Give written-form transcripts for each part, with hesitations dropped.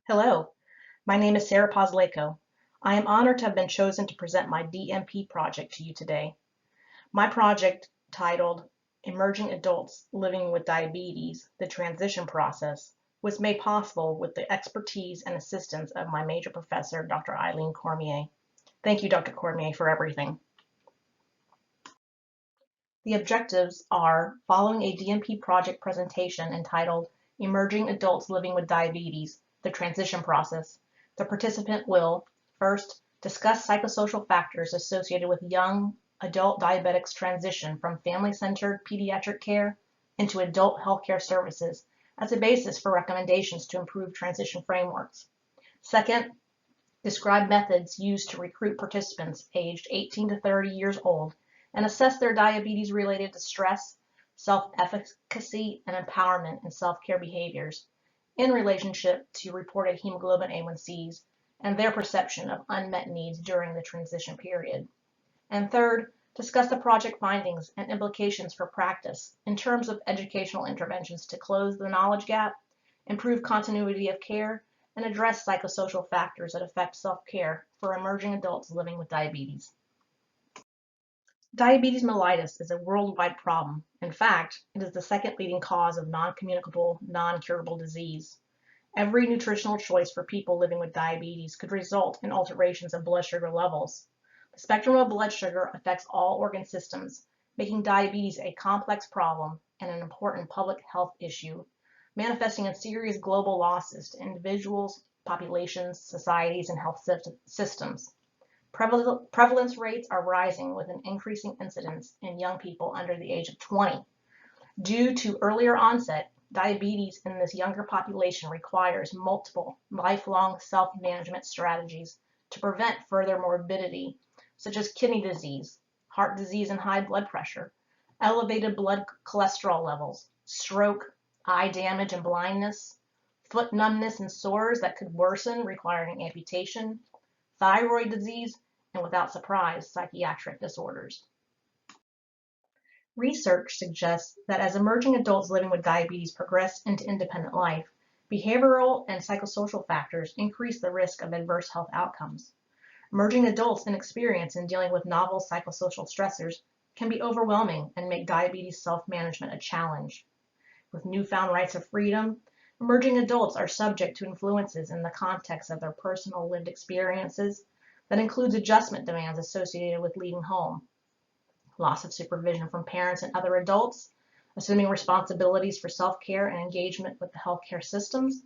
Hello, my name is Sara Poslaiko. I am honored to have been chosen to present my DMP project to you today. My project, titled Emerging Adults Living with Diabetes, the Transition Process, was made possible with the expertise and assistance of my major professor, Dr. Eileen Cormier. Thank you, Dr. Cormier, for everything. The objectives are following a DMP project presentation entitled Emerging Adults Living with Diabetes, the Transition Process. The participant will, first, discuss psychosocial factors associated with young adult diabetics' transition from family-centered pediatric care into adult healthcare services as a basis for recommendations to improve transition frameworks. Second, describe methods used to recruit participants aged 18 to 30 years old and assess their diabetes-related distress, self-efficacy, and empowerment in self-care behaviors in relationship to reported hemoglobin A1Cs and their perception of unmet needs during the transition period. And third, discuss the project findings and implications for practice in terms of educational interventions to close the knowledge gap, improve continuity of care, and address psychosocial factors that affect self-care for emerging adults living with diabetes. Diabetes mellitus is a worldwide problem. In fact, it is the second leading cause of non-communicable, non-curable disease. Every nutritional choice for people living with diabetes could result in alterations of blood sugar levels. The spectrum of blood sugar affects all organ systems, making diabetes a complex problem and an important public health issue, manifesting in serious global losses to individuals, populations, societies, and health systems. Prevalence rates are rising with an increasing incidence in young people under the age of 20. Due to earlier onset, diabetes in this younger population requires multiple lifelong self-management strategies to prevent further morbidity, such as kidney disease, heart disease and high blood pressure, elevated blood cholesterol levels, stroke, eye damage and blindness, foot numbness and sores that could worsen requiring amputation, thyroid disease, and without surprise, psychiatric disorders. Research suggests that as emerging adults living with diabetes progress into independent life, behavioral and psychosocial factors increase the risk of adverse health outcomes. Emerging adults' inexperience in dealing with novel psychosocial stressors can be overwhelming and make diabetes self-management a challenge. With newfound rights of freedom, emerging adults are subject to influences in the context of their personal lived experiences that includes adjustment demands associated with leaving home, loss of supervision from parents and other adults, assuming responsibilities for self-care and engagement with the healthcare systems,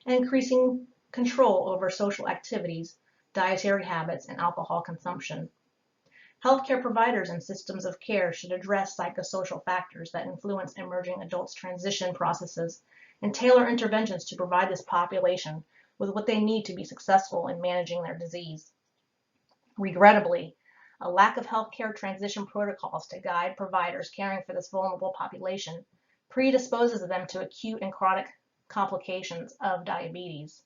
and increasing control over social activities, dietary habits, and alcohol consumption. Healthcare providers and systems of care should address psychosocial factors that influence emerging adults' transition processes and tailor interventions to provide this population with what they need to be successful in managing their disease. Regrettably, a lack of healthcare transition protocols to guide providers caring for this vulnerable population predisposes them to acute and chronic complications of diabetes.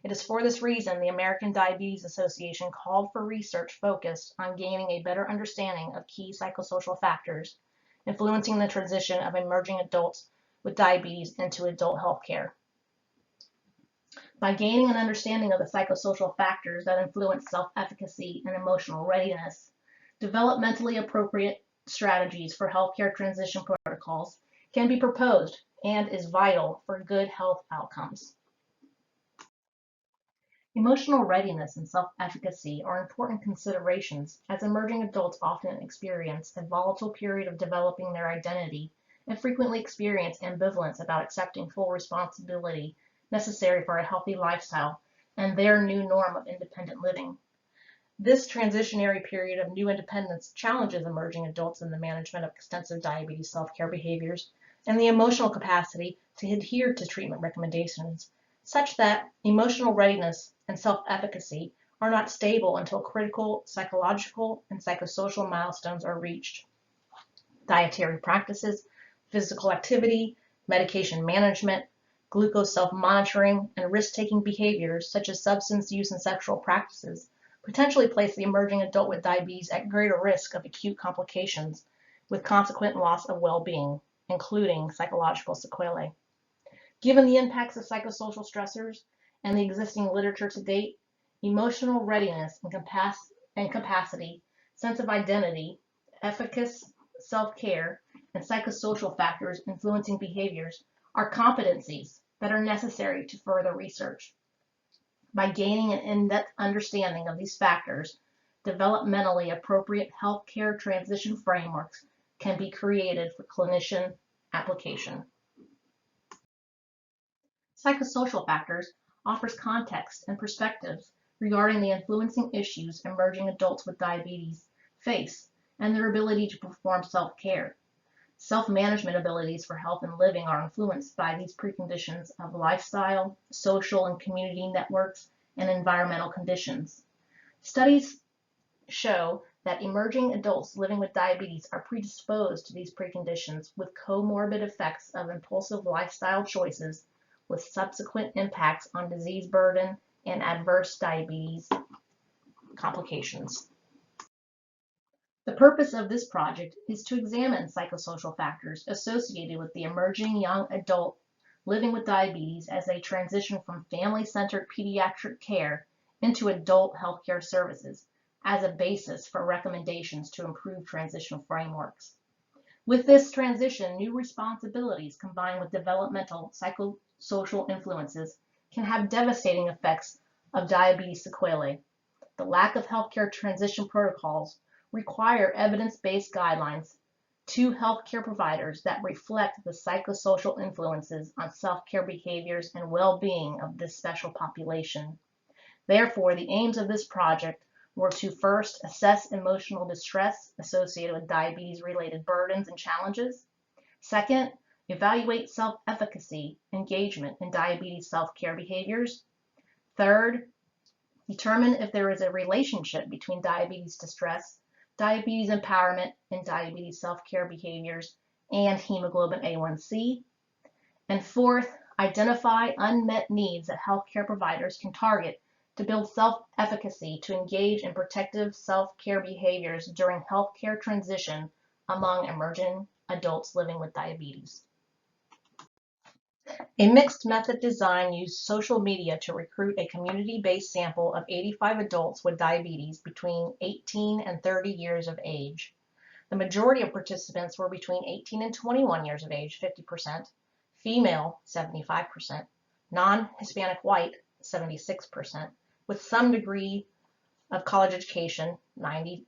It is for this reason the American Diabetes Association called for research focused on gaining a better understanding of key psychosocial factors influencing the transition of emerging adults with diabetes into adult health care. By gaining an understanding of the psychosocial factors that influence self-efficacy and emotional readiness, developmentally appropriate strategies for healthcare transition protocols can be proposed and is vital for good health outcomes. Emotional readiness and self-efficacy are important considerations as emerging adults often experience a volatile period of developing their identity and frequently experience ambivalence about accepting full responsibility necessary for a healthy lifestyle and their new norm of independent living. This transitionary period of new independence challenges emerging adults in the management of extensive diabetes self-care behaviors and the emotional capacity to adhere to treatment recommendations, such that emotional readiness and self-efficacy are not stable until critical psychological and psychosocial milestones are reached. Dietary practices, physical activity, medication management, glucose self-monitoring, and risk-taking behaviors such as substance use and sexual practices potentially place the emerging adult with diabetes at greater risk of acute complications with consequent loss of well-being, including psychological sequelae. Given the impacts of psychosocial stressors and the existing literature to date, emotional readiness and capacity, sense of identity, efficacy, self-care, and psychosocial factors influencing behaviors are competencies that are necessary to further research. By gaining an in-depth understanding of these factors, developmentally appropriate healthcare transition frameworks can be created for clinician application. Psychosocial factors offers context and perspectives regarding the influencing issues emerging adults with diabetes face and their ability to perform self-care. Self-management abilities for health and living are influenced by these preconditions of lifestyle, social and community networks, and environmental conditions. Studies show that emerging adults living with diabetes are predisposed to these preconditions with comorbid effects of impulsive lifestyle choices with subsequent impacts on disease burden and adverse diabetes complications. The purpose of this project is to examine psychosocial factors associated with the emerging young adult living with diabetes as they transition from family-centered pediatric care into adult healthcare services as a basis for recommendations to improve transitional frameworks. With this transition, new responsibilities combined with developmental psychosocial influences can have devastating effects of diabetes sequelae. The lack of healthcare transition protocols require evidence-based guidelines to healthcare providers that reflect the psychosocial influences on self-care behaviors and well-being of this special population. Therefore, the aims of this project were to first assess emotional distress associated with diabetes-related burdens and challenges. Second, evaluate self-efficacy engagement in diabetes self-care behaviors. Third, determine if there is a relationship between diabetes distress, diabetes empowerment, and diabetes self-care behaviors, and hemoglobin A1C. And fourth, identify unmet needs that healthcare providers can target to build self-efficacy to engage in protective self-care behaviors during healthcare transition among emerging adults living with diabetes. A mixed method design used social media to recruit a community-based sample of 85 adults with diabetes between 18 and 30 years of age. The majority of participants were between 18 and 21 years of age, 50%, female, 75%, non-Hispanic white, 76%, with some degree of college education, 91%.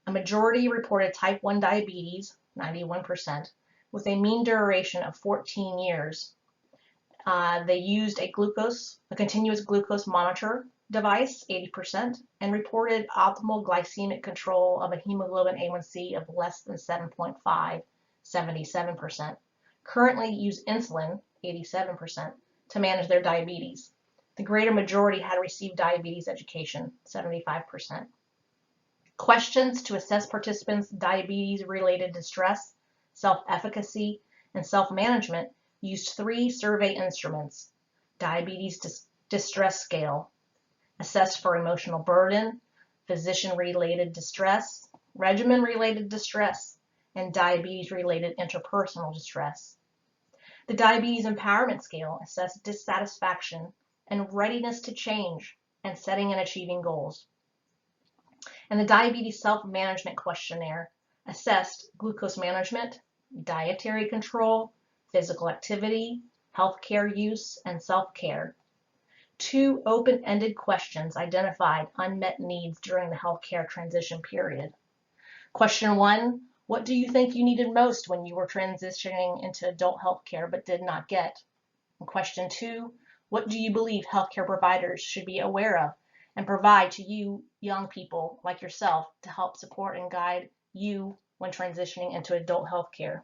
A majority reported type 1 diabetes, 91%, with a mean duration of 14 years. They used a continuous glucose monitor device, 80%, and reported optimal glycemic control of a hemoglobin A1C of less than 7.5, 77%. Currently use insulin, 87%, to manage their diabetes. The greater majority had received diabetes education, 75%. Questions to assess participants' diabetes-related distress, self-efficacy, and self-management used 3 survey instruments: diabetes distress scale, assessed for emotional burden, physician-related distress, regimen-related distress, and diabetes-related interpersonal distress. The diabetes empowerment scale assessed dissatisfaction and readiness to change and setting and achieving goals. And the diabetes self-management questionnaire assessed glucose management, dietary control, physical activity, healthcare use, and self-care. 2 open-ended questions identified unmet needs during the healthcare transition period. Question 1, what do you think you needed most when you were transitioning into adult healthcare but did not get? And question 2, what do you believe healthcare providers should be aware of and provide to you young people like yourself to help support and guide you when transitioning into adult healthcare?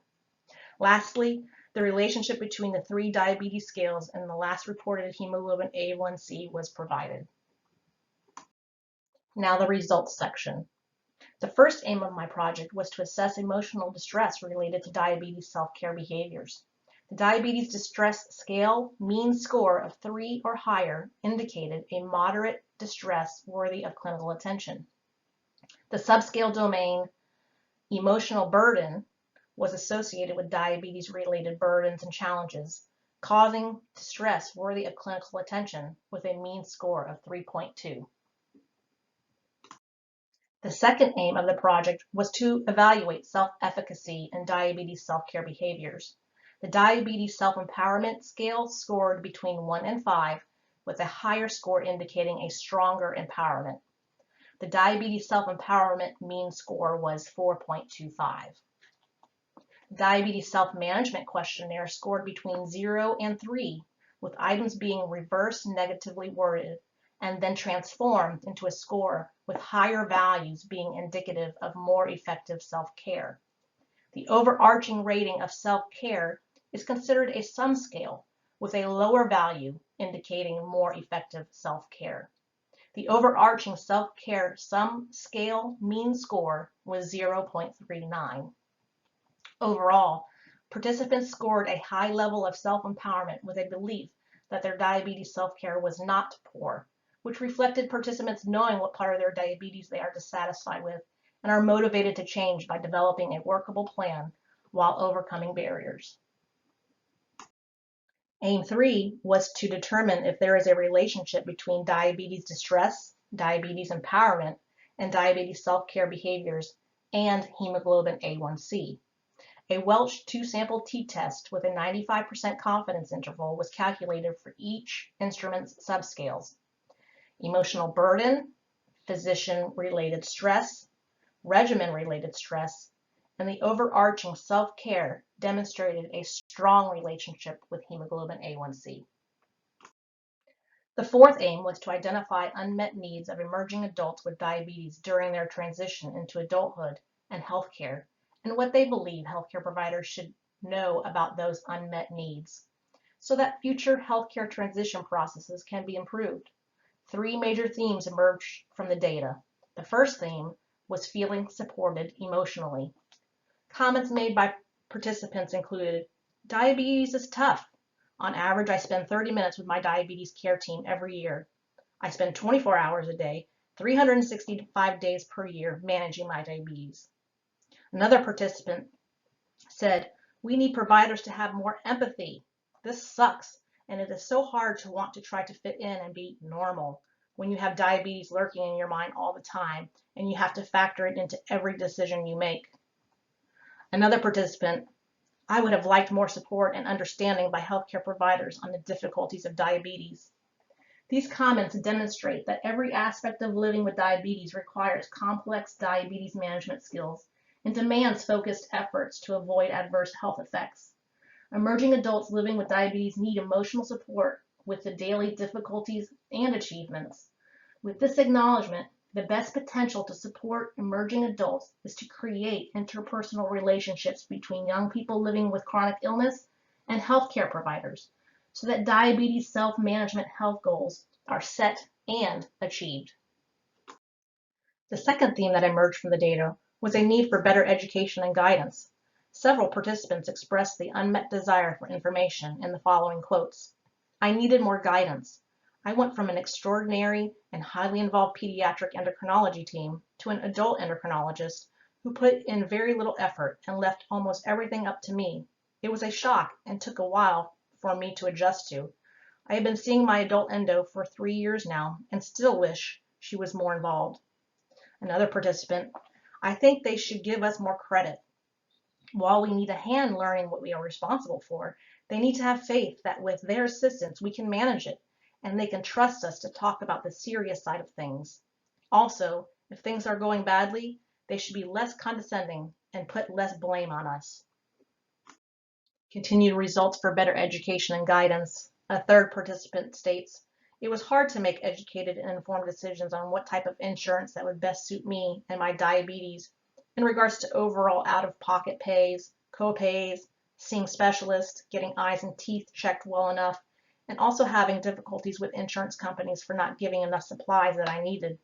Lastly, the relationship between the 3 diabetes scales and the last reported hemoglobin A1C was provided. Now the results section. The first aim of my project was to assess emotional distress related to diabetes self-care behaviors. The diabetes distress scale mean score of 3 or higher indicated a moderate distress worthy of clinical attention. The subscale domain, emotional burden, was associated with diabetes-related burdens and challenges, causing distress worthy of clinical attention with a mean score of 3.2. The second aim of the project was to evaluate self-efficacy in diabetes self-care behaviors. The Diabetes Self-Empowerment Scale scored between 1 and 5, with a higher score indicating a stronger empowerment. The Diabetes Self-Empowerment mean score was 4.25. Diabetes Self-Management Questionnaire scored between 0 and 3, with items being reverse negatively worded and then transformed into a score with higher values being indicative of more effective self-care. The overarching rating of self-care is considered a sum scale with a lower value indicating more effective self-care. The overarching self-care sum scale mean score was 0.39. Overall, participants scored a high level of self-empowerment with a belief that their diabetes self-care was not poor, which reflected participants knowing what part of their diabetes they are dissatisfied with and are motivated to change by developing a workable plan while overcoming barriers. Aim 3 was to determine if there is a relationship between diabetes distress, diabetes empowerment, and diabetes self-care behaviors and hemoglobin A1C. A Welch two-sample t-test with a 95% confidence interval was calculated for each instrument's subscales. Emotional burden, physician-related stress, regimen-related stress, and the overarching self-care demonstrated a strong relationship with hemoglobin A1C. The fourth aim was to identify unmet needs of emerging adults with diabetes during their transition into adulthood and healthcare, and what they believe healthcare providers should know about those unmet needs, so that future healthcare transition processes can be improved. Three major themes emerged from the data. The first theme was feeling supported emotionally. Comments made by participants included, "Diabetes is tough. On average, I spend 30 minutes with my diabetes care team every year. I spend 24 hours a day, 365 days per year managing my diabetes." Another participant said, "We need providers to have more empathy. This sucks, and it is so hard to want to try to fit in and be normal when you have diabetes lurking in your mind all the time and you have to factor it into every decision you make." Another participant, "I would have liked more support and understanding by healthcare providers on the difficulties of diabetes." These comments demonstrate that every aspect of living with diabetes requires complex diabetes management skills and demands focused efforts to avoid adverse health effects. Emerging adults living with diabetes need emotional support with the daily difficulties and achievements. With this acknowledgement, the best potential to support emerging adults is to create interpersonal relationships between young people living with chronic illness and healthcare providers, so that diabetes self-management health goals are set and achieved. The second theme that emerged from the data was a need for better education and guidance. Several participants expressed the unmet desire for information in the following quotes. "I needed more guidance. I went from an extraordinary and highly involved pediatric endocrinology team to an adult endocrinologist who put in very little effort and left almost everything up to me. It was a shock and took a while for me to adjust to. I have been seeing my adult endo for 3 years now and still wish she was more involved." Another participant, "I think they should give us more credit. While we need a hand learning what we are responsible for, they need to have faith that with their assistance we can manage it, and they can trust us to talk about the serious side of things. Also, if things are going badly, they should be less condescending and put less blame on us." Continued results for better education and guidance. A third participant states, "It was hard to make educated and informed decisions on what type of insurance that would best suit me and my diabetes in regards to overall out-of-pocket pays, co-pays, seeing specialists, getting eyes and teeth checked well enough, and also having difficulties with insurance companies for not giving enough supplies that I needed."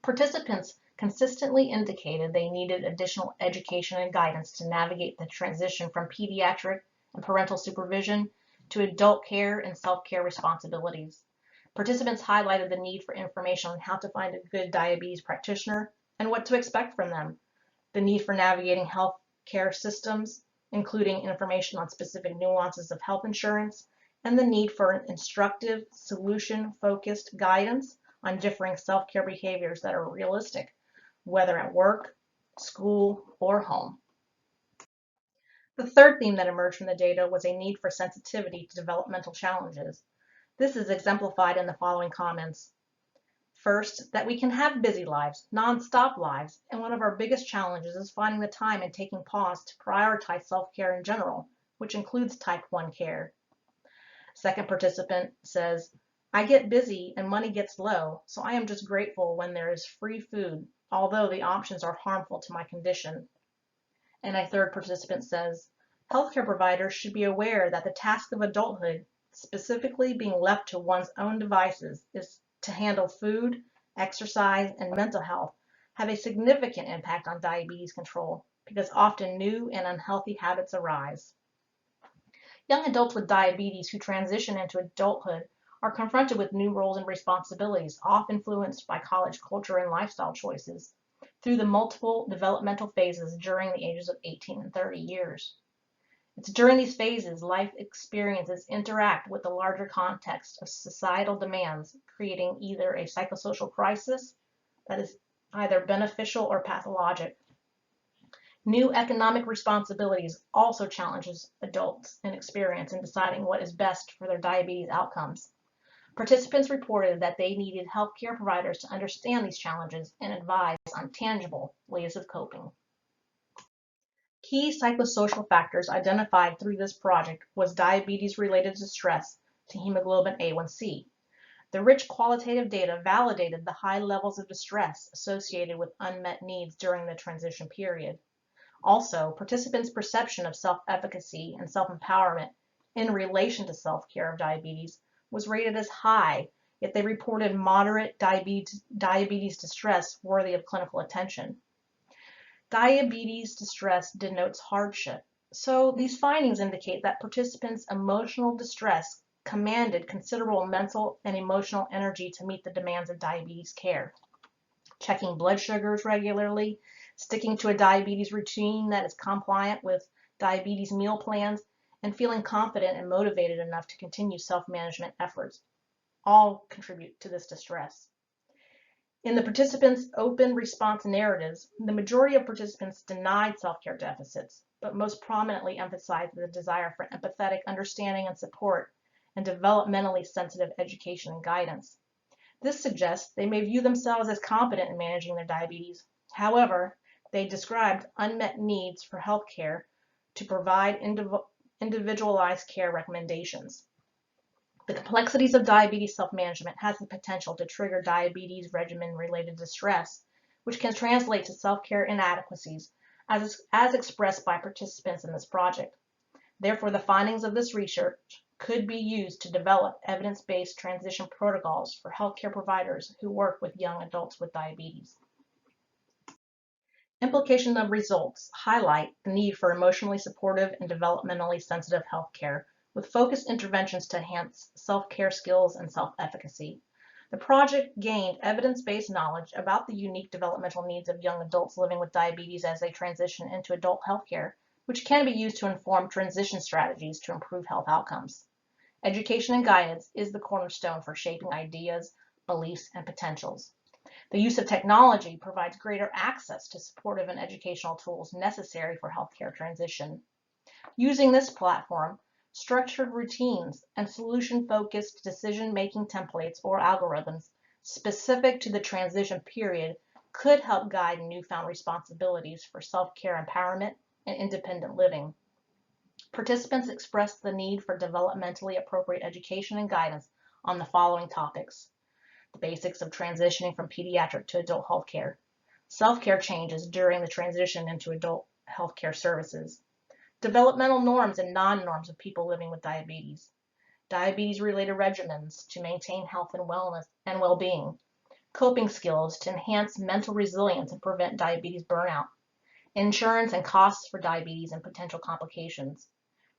Participants consistently indicated they needed additional education and guidance to navigate the transition from pediatric and parental supervision to adult care and self-care responsibilities. Participants highlighted the need for information on how to find a good diabetes practitioner and what to expect from them, the need for navigating health care systems, including information on specific nuances of health insurance and the need for an instructive, solution-focused guidance on differing self-care behaviors that are realistic, whether at work, school, or home. The third theme that emerged from the data was a need for sensitivity to developmental challenges. This is exemplified in the following comments. First, that we can have busy lives, non-stop lives, and one of our biggest challenges is finding the time and taking pause to prioritize self-care in general, which includes type 1 care. Second participant says, I get busy and money gets low, so I am just grateful when there is free food, although the options are harmful to my condition. And a third participant says, healthcare providers should be aware that the task of adulthood, specifically being left to one's own devices, is to handle food, exercise, and mental health, have a significant impact on diabetes control because often new and unhealthy habits arise. Young adults with diabetes who transition into adulthood are confronted with new roles and responsibilities, often influenced by college culture and lifestyle choices, through the multiple developmental phases during the ages of 18 and 30 years. It's during these phases life experiences interact with the larger context of societal demands, creating either a psychosocial crisis that is either beneficial or pathologic. New economic responsibilities also challenges adults in experience in deciding what is best for their diabetes outcomes. Participants reported that they needed healthcare providers to understand these challenges and advise on tangible ways of coping. Key psychosocial factors identified through this project was diabetes-related distress to hemoglobin A1C. The rich qualitative data validated the high levels of distress associated with unmet needs during the transition period. Also, participants' perception of self-efficacy and self-empowerment in relation to self-care of diabetes was rated as high, yet they reported moderate diabetes distress worthy of clinical attention. Diabetes distress denotes hardship, so these findings indicate that participants' emotional distress commanded considerable mental and emotional energy to meet the demands of diabetes care. Checking blood sugars regularly, sticking to a diabetes routine that is compliant with diabetes meal plans, and feeling confident and motivated enough to continue self-management efforts all contribute to this distress. In the participants' open response narratives, the majority of participants denied self-care deficits, but most prominently emphasized the desire for empathetic understanding and support and developmentally sensitive education and guidance. This suggests they may view themselves as competent in managing their diabetes. However, they described unmet needs for health care to provide individualized care recommendations. The complexities of diabetes self-management has the potential to trigger diabetes regimen-related distress, which can translate to self-care inadequacies as expressed by participants in this project. Therefore, the findings of this research could be used to develop evidence-based transition protocols for healthcare providers who work with young adults with diabetes. Implication of results highlight the need for emotionally supportive and developmentally sensitive healthcare with focused interventions to enhance self-care skills and self-efficacy. The project gained evidence-based knowledge about the unique developmental needs of young adults living with diabetes as they transition into adult healthcare, which can be used to inform transition strategies to improve health outcomes. Education and guidance is the cornerstone for shaping ideas, beliefs, and potentials. The use of technology provides greater access to supportive and educational tools necessary for healthcare transition. Using this platform, structured routines and solution-focused decision-making templates or algorithms specific to the transition period could help guide newfound responsibilities for self-care empowerment and independent living. Participants expressed the need for developmentally appropriate education and guidance on the following topics: the basics of transitioning from pediatric to adult healthcare, self-care changes during the transition into adult healthcare services, developmental norms and non-norms of people living with diabetes, diabetes-related regimens to maintain health and wellness and well-being, coping skills to enhance mental resilience and prevent diabetes burnout, insurance and costs for diabetes and potential complications,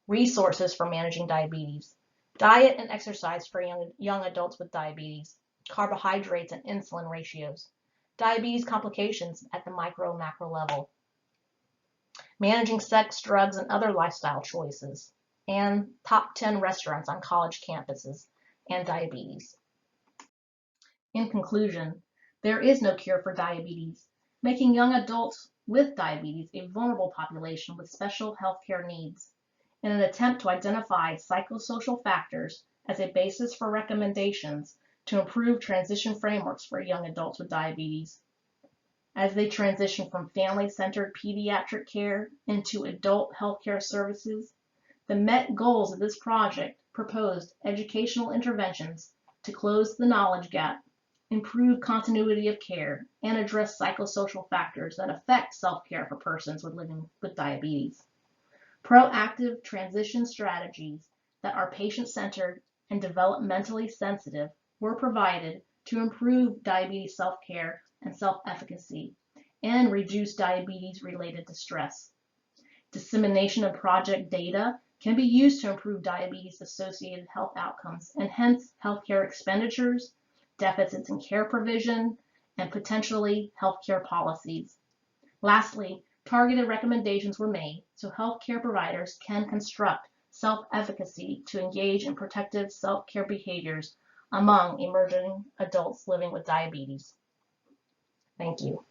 resources for managing diabetes, diet and exercise for young adults with diabetes, carbohydrates and insulin ratios, diabetes complications at the micro-macro level. managing sex, drugs, and other lifestyle choices, and top 10 restaurants on college campuses, and diabetes. In conclusion, there is no cure for diabetes, making young adults with diabetes a vulnerable population with special healthcare needs. In an attempt to identify psychosocial factors as a basis for recommendations to improve transition frameworks for young adults with diabetes, as they transition from family-centered pediatric care into adult healthcare services, the met goals of this project proposed educational interventions to close the knowledge gap, improve continuity of care, and address psychosocial factors that affect self-care for persons living with diabetes. Proactive transition strategies that are patient-centered and developmentally sensitive were provided to improve diabetes self-care and self-efficacy and reduce diabetes-related distress. Dissemination of project data can be used to improve diabetes-associated health outcomes and hence healthcare expenditures, deficits in care provision, and potentially healthcare policies. Lastly, targeted recommendations were made so healthcare providers can construct self-efficacy to engage in protective self-care behaviors among emerging adults living with diabetes. Thank you.